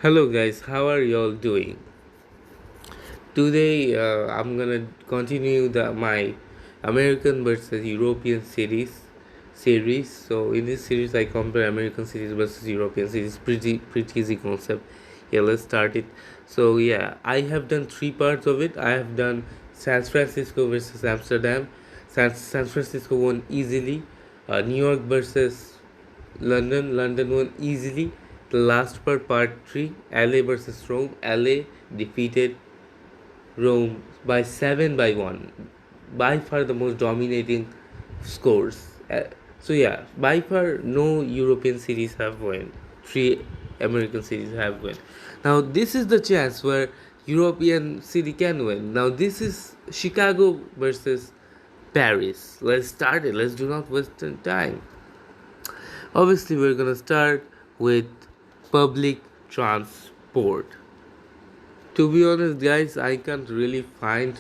Hello guys, how are y'all doing? Today I'm gonna continue my American versus European series. So in this series I compare American series versus European series. Pretty easy concept. Yeah, let's start it. So yeah, I have done three parts of it. I have done San Francisco versus Amsterdam. San Francisco won easily. New York versus London won easily. The last part 3, LA versus Rome. LA defeated Rome by 7 by 1. By far the most dominating scores. So yeah, by far no European series have won. Three American series have won. Now this is the chance where European city can win. Now this is Chicago versus Paris. Let's start it. Let's do not waste time. Obviously, we're gonna start with public transport. To be honest, guys, I can't really find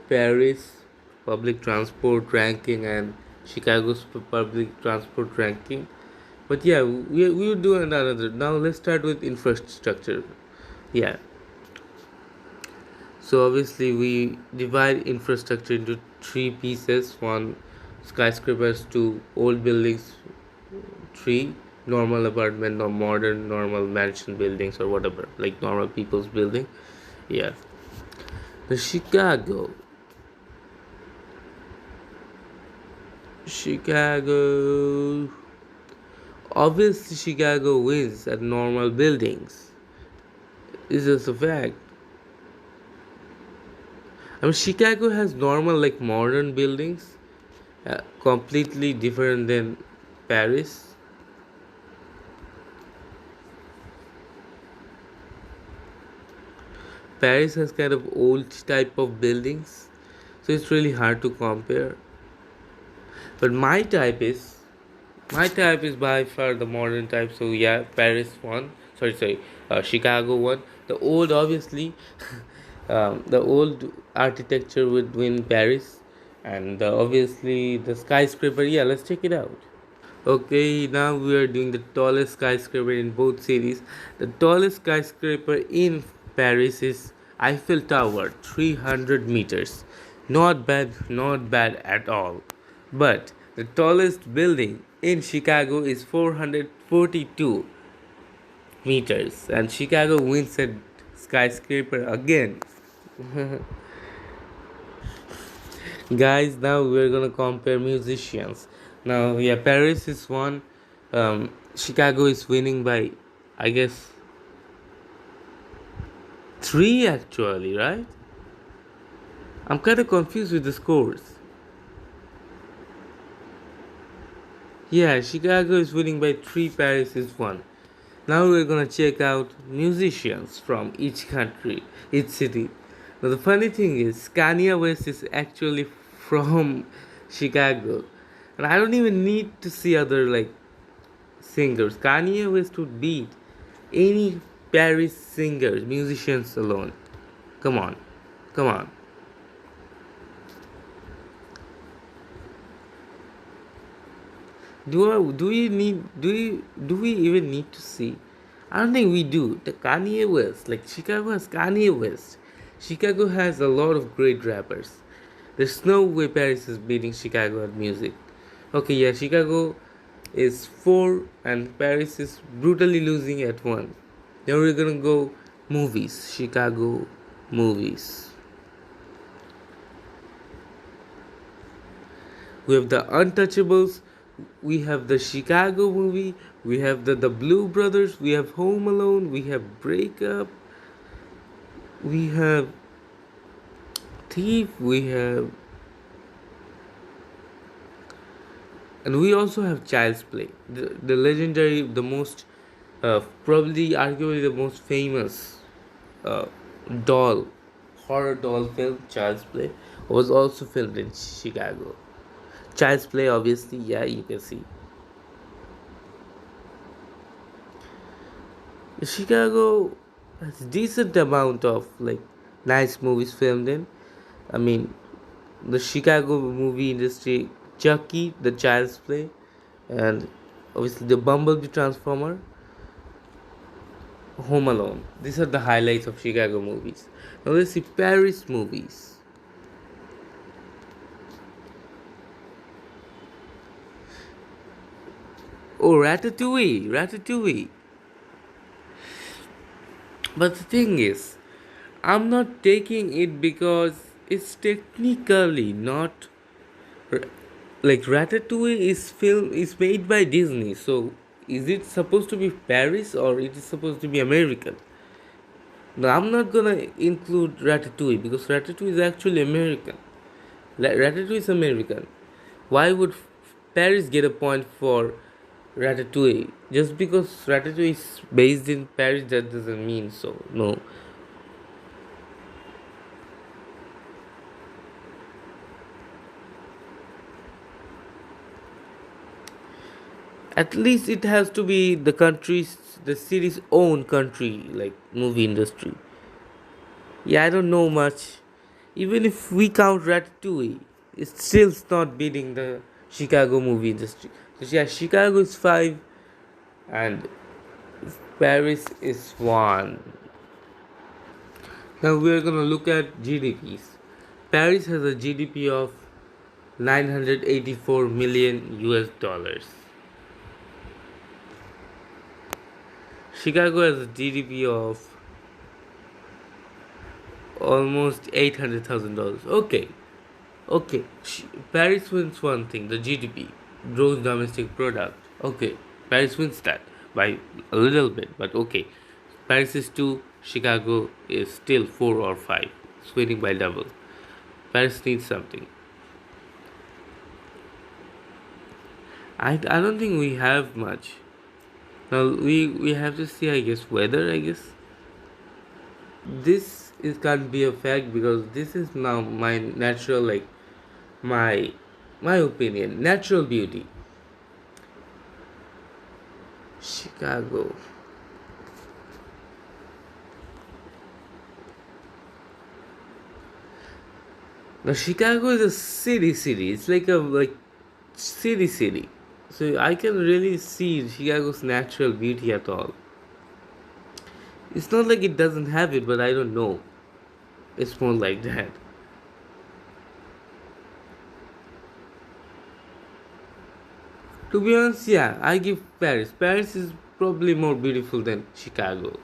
Paris public transport ranking and Chicago's public transport ranking. But yeah, we will do another. Now let's start with infrastructure. Yeah. So obviously we divide infrastructure into three pieces. One, skyscrapers, two, old buildings, three, normal apartment or modern normal mansion buildings or whatever, like normal people's building. Yeah. The Chicago, obviously Chicago wins at normal buildings. This is a fact. I mean, Chicago has normal, like modern buildings, completely different than Paris. Paris has kind of old type of buildings, so it's really hard to compare. But my type is by far the modern type. So yeah, Paris won. Sorry, Chicago won. The old, obviously, the old architecture would win Paris, and obviously the skyscraper. Yeah, let's check it out. Okay, now we are doing the tallest skyscraper in both cities. The tallest skyscraper in Paris is Eiffel Tower, 300 meters. Not bad at all. But the tallest building in Chicago is 442 meters, and Chicago wins at skyscraper again. Guys, now we're gonna compare musicians. Now, yeah, Paris is one. Chicago is winning by, I guess, three actually, right? I'm kind of confused with the scores. Yeah, Chicago is winning by three. Paris is one. Now we're gonna check out musicians from each country, each city. Now the funny thing is, Kanye West is actually from Chicago, and I don't even need to see other like singers. Kanye West would beat any Paris singers, musicians alone. Come on, come on. Do we even need to see? I don't think we do. The Kanye West, like Chicago has Kanye West. Chicago has a lot of great rappers. There's no way Paris is beating Chicago at music. Okay, yeah, Chicago is 4 and Paris is brutally losing at 1. Now we're gonna go movies. Chicago movies. We have the Untouchables. We have the Chicago movie. We have the Blue Brothers. We have Home Alone. We have Breakup. We have Thief. We have, and we also have Child's Play. The legendary, the most, probably arguably the most famous uh, doll, horror doll film, Child's Play, was also filmed in Chicago. Child's Play, obviously, yeah, you can see. Chicago has decent amount of like nice movies filmed in. I mean, the Chicago movie industry, Chucky, the Child's Play, and obviously the Bumblebee Transformer. Home Alone. These are the highlights of Chicago movies. Now let's see Paris movies. Oh, Ratatouille, Ratatouille. But the thing is, I'm not taking it because it's technically not r- like Ratatouille is made by Disney. So is it supposed to be Paris or it is supposed to be American? No, I'm not gonna include Ratatouille because Ratatouille is actually American. Ratatouille is American. Why would Paris get a point for Ratatouille? Just because Ratatouille is based in Paris, that doesn't mean so. No. At least it has to be the city's own country, like movie industry. Yeah, I don't know much. Even if we count Ratatouille, it's still not beating the Chicago movie industry. So yeah, Chicago is 5 and Paris is 1. Now we are gonna look at GDPs. Paris has a GDP of 984 million US dollars. Chicago has a GDP of almost $800,000. Okay, okay. Paris wins one thing, the GDP, gross domestic product. Okay, Paris wins that by a little bit, but okay. Paris is 2, Chicago is still 4 or 5. It's winning by double. Paris needs something. I don't think we have much. Now we have to see, I guess, weather, I guess. This is can't be a fact because this is now my natural, like my my opinion, natural beauty. Chicago. Now Chicago is a city. It's like a city. So I can really see Chicago's natural beauty at all. It's not like it doesn't have it, but I don't know. It's more like that. To be honest, yeah, I give Paris. Paris is probably more beautiful than Chicago.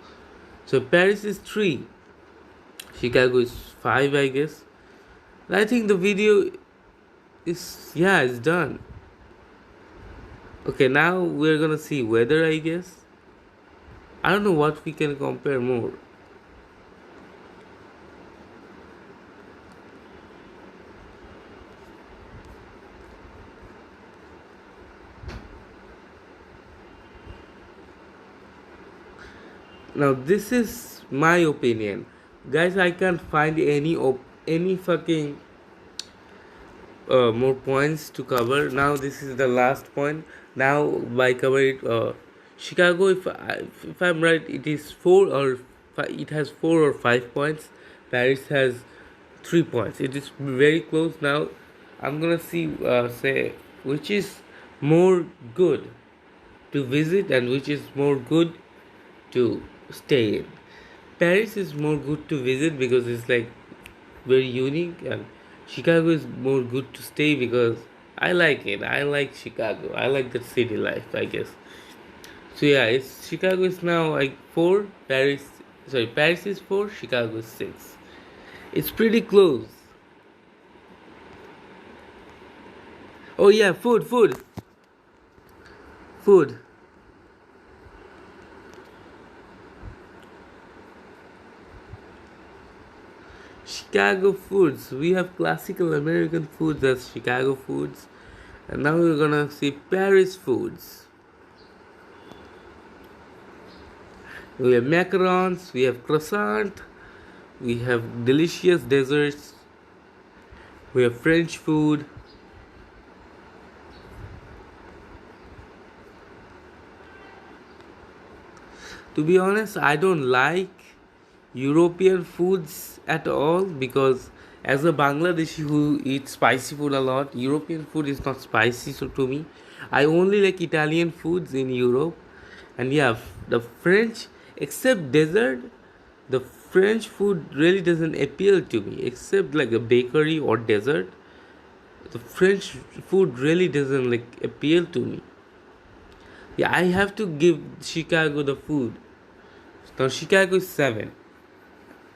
So Paris is 3, Chicago is 5, I guess. I think the video is, yeah, it's done. Okay, now we're gonna see weather, I guess. I don't know what we can compare more. Now this is my opinion, guys. I can't find any fucking more points to cover. Now this is the last point. Now by cover it, Chicago. If I'm right, it is it has 4 or 5 points. Paris has 3 points. It is very close. Now I'm gonna see say which is more good to visit and which is more good to stay in. Paris is more good to visit because it's like very unique, and Chicago is more good to stay because I like it. I like Chicago. I like the city life, I guess. So yeah, it's Chicago is now like 4, Paris is 4, Chicago is 6. It's pretty close. Oh yeah, food. Chicago foods. We have classical American foods as Chicago foods. And now we're gonna see Paris foods. We have macarons, we have croissant, we have delicious desserts, we have French food. To be honest, I don't like European foods at all because as a Bangladeshi who eats spicy food a lot, European food is not spicy so to me. I only like Italian foods in Europe, and yeah, the French Except dessert, the French food really doesn't appeal to me. Except like a bakery or dessert, the French food really doesn't like appeal to me. Yeah, I have to give Chicago the food. Now Chicago is 7.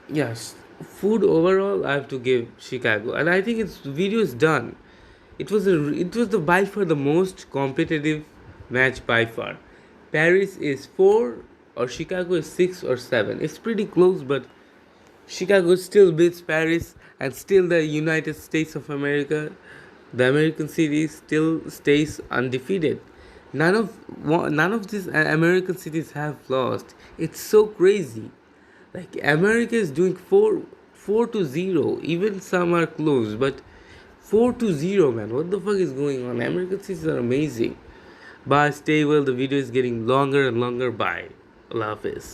Yes, food overall I have to give Chicago, and I think its video is done. It was the by far the most competitive match by far. Paris is 4 or Chicago is 6 or 7. It's pretty close, but Chicago still beats Paris, and still the United States of America, the American city, still stays undefeated. None of these American cities have lost. It's so crazy. Like America is doing 4-0. Even some are close, but 4-0, man. What the fuck is going on? American cities are amazing. Bye. Stay well. The video is getting longer and longer. Bye. Allah Hafiz.